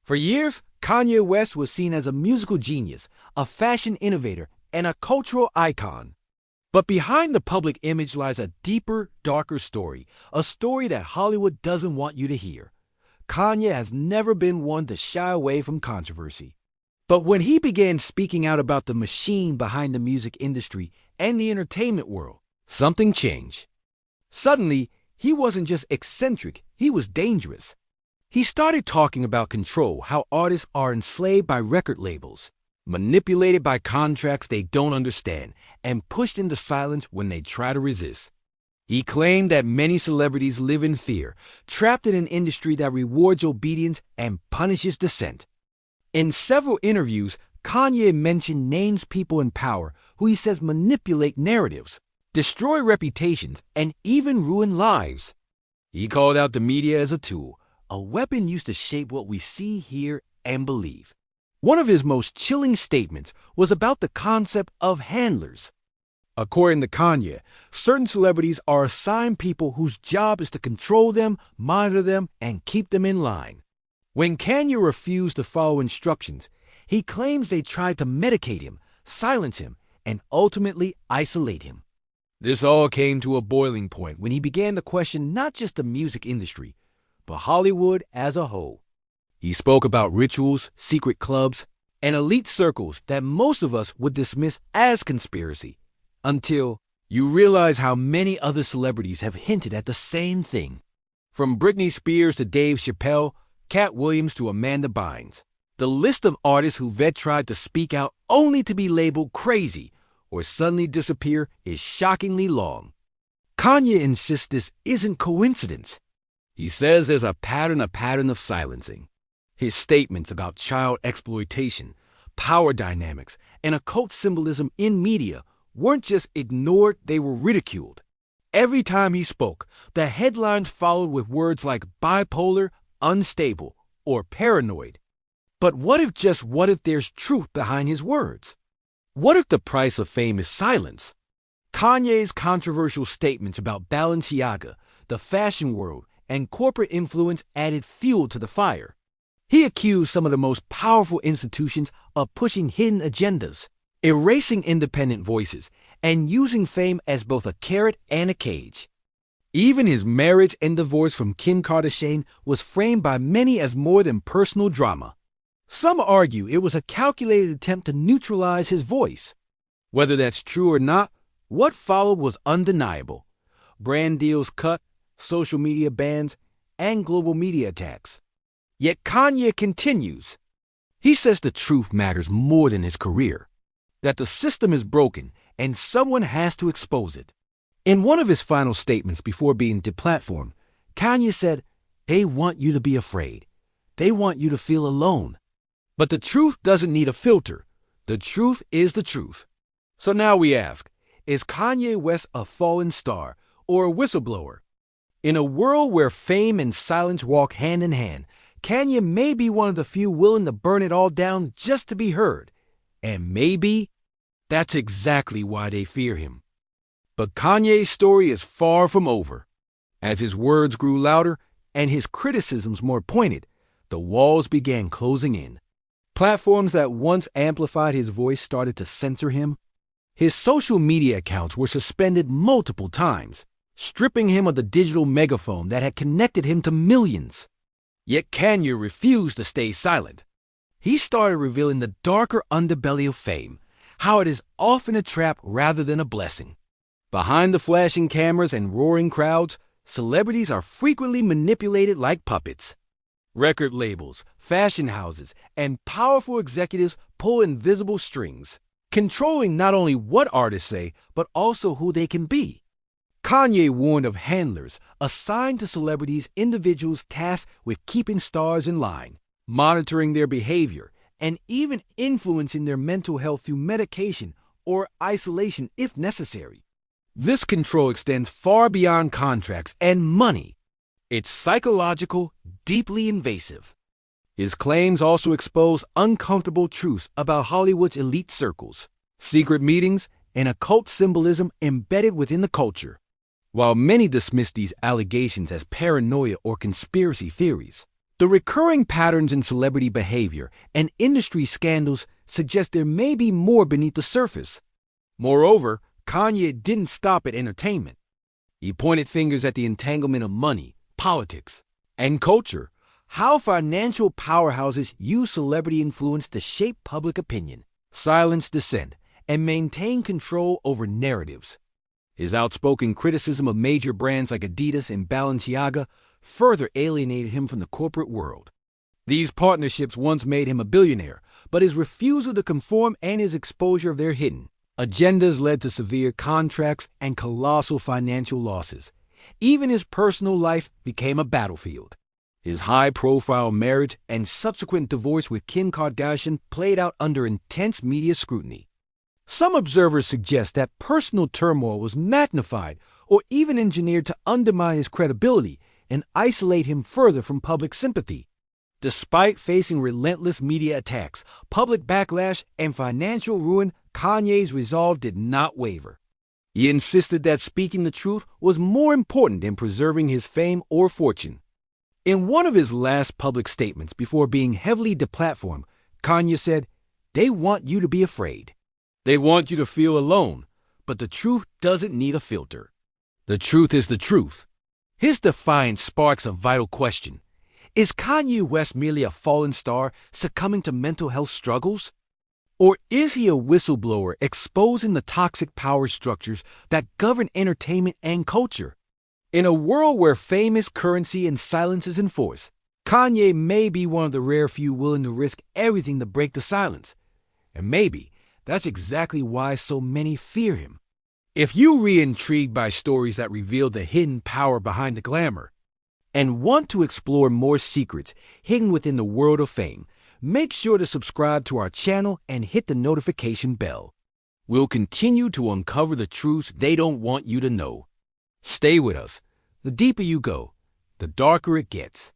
For years, Kanye West was seen as a musical genius, a fashion innovator, and a cultural icon. But behind the public image lies a deeper, darker story, a story that Hollywood doesn't want you to hear. Kanye has never been one to shy away from controversy. But when he began speaking out about the machine behind the music industry and the entertainment world, something changed. Suddenly, he wasn't just eccentric, he was dangerous. He started talking about control, how artists are enslaved by record labels, manipulated by contracts they don't understand, and pushed into silence when they try to resist. He claimed that many celebrities live in fear, trapped in an industry that rewards obedience and punishes dissent. In several interviews, Kanye mentioned names people in power who he says manipulate narratives, destroy reputations, and even ruin lives. He called out the media as a tool, a weapon used to shape what we see, hear, and believe. One of his most chilling statements was about the concept of handlers. According to Kanye, certain celebrities are assigned people whose job is to control them, monitor them, and keep them in line. When Kanye refused to follow instructions, he claims they tried to medicate him, silence him, and ultimately isolate him. This all came to a boiling point when he began to question not just the music industry, but Hollywood as a whole. He spoke about rituals, secret clubs, and elite circles that most of us would dismiss as conspiracy, until you realize how many other celebrities have hinted at the same thing. From Britney Spears to Dave Chappelle, Cat Williams to Amanda Bynes, the list of artists who've tried to speak out only to be labeled crazy or suddenly disappear is shockingly long. Kanye insists this isn't coincidence. He says there's a pattern of silencing. His statements about child exploitation, power dynamics, and occult symbolism in media weren't just ignored, they were ridiculed. Every time he spoke, the headlines followed with words like bipolar, unstable, or paranoid. But what if there's truth behind his words? What if the price of fame is silence? Kanye's controversial statements about Balenciaga, the fashion world, and corporate influence added fuel to the fire. He accused some of the most powerful institutions of pushing hidden agendas, erasing independent voices, and using fame as both a carrot and a cage. Even his marriage and divorce from Kim Kardashian was framed by many as more than personal drama. Some argue it was a calculated attempt to neutralize his voice. Whether that's true or not, what followed was undeniable. Brand deals cut, social media bans, and global media attacks. Yet Kanye continues. He says the truth matters more than his career, that the system is broken and someone has to expose it. In one of his final statements before being deplatformed, Kanye said, "They want you to be afraid. They want you to feel alone." But the truth doesn't need a filter. The truth is the truth. So now we ask, is Kanye West a fallen star or a whistleblower? In a world where fame and silence walk hand in hand, Kanye may be one of the few willing to burn it all down just to be heard. And maybe that's exactly why they fear him. But Kanye's story is far from over. As his words grew louder and his criticisms more pointed, the walls began closing in. Platforms that once amplified his voice started to censor him. His social media accounts were suspended multiple times, stripping him of the digital megaphone that had connected him to millions. Yet Kanye refused to stay silent. He started revealing the darker underbelly of fame, how it is often a trap rather than a blessing. Behind the flashing cameras and roaring crowds, celebrities are frequently manipulated like puppets. Record labels, fashion houses, and powerful executives pull invisible strings, controlling not only what artists say, but also who they can be. Kanye warned of handlers assigned to celebrities, individuals tasked with keeping stars in line, monitoring their behavior, and even influencing their mental health through medication or isolation if necessary. This control extends far beyond contracts and money. It's psychological, deeply invasive. His claims also expose uncomfortable truths about Hollywood's elite circles, secret meetings, and occult symbolism embedded within the culture. While many dismiss these allegations as paranoia or conspiracy theories, The recurring patterns in celebrity behavior and industry scandals suggest there may be more beneath the surface. Moreover, Kanye didn't stop at entertainment. He pointed fingers at the entanglement of money, politics, and culture, how financial powerhouses use celebrity influence to shape public opinion, silence dissent, and maintain control over narratives. His outspoken criticism of major brands like Adidas and Balenciaga further alienated him from the corporate world. These partnerships once made him a billionaire, but his refusal to conform and his exposure of their hidden agendas led to severe contracts and colossal financial losses. Even his personal life became a battlefield. His high-profile marriage and subsequent divorce with Kim Kardashian played out under intense media scrutiny. Some observers suggest that personal turmoil was magnified or even engineered to undermine his credibility and isolate him further from public sympathy. Despite facing relentless media attacks, public backlash, and financial ruin, Kanye's resolve did not waver. He insisted that speaking the truth was more important than preserving his fame or fortune. In one of his last public statements before being heavily deplatformed, Kanye said, "They want you to be afraid. They want you to feel alone, but the truth doesn't need a filter. The truth is the truth." His defiance sparks a vital question. Is Kanye West merely a fallen star succumbing to mental health struggles? Or is he a whistleblower exposing the toxic power structures that govern entertainment and culture? In a world where fame is currency and silence is enforced, Kanye may be one of the rare few willing to risk everything to break the silence. And maybe that's exactly why so many fear him. If you are intrigued by stories that reveal the hidden power behind the glamour and want to explore more secrets hidden within the world of fame, make sure to subscribe to our channel and hit the notification bell. We'll continue to uncover the truths they don't want you to know. Stay with us. The deeper you go, the darker it gets.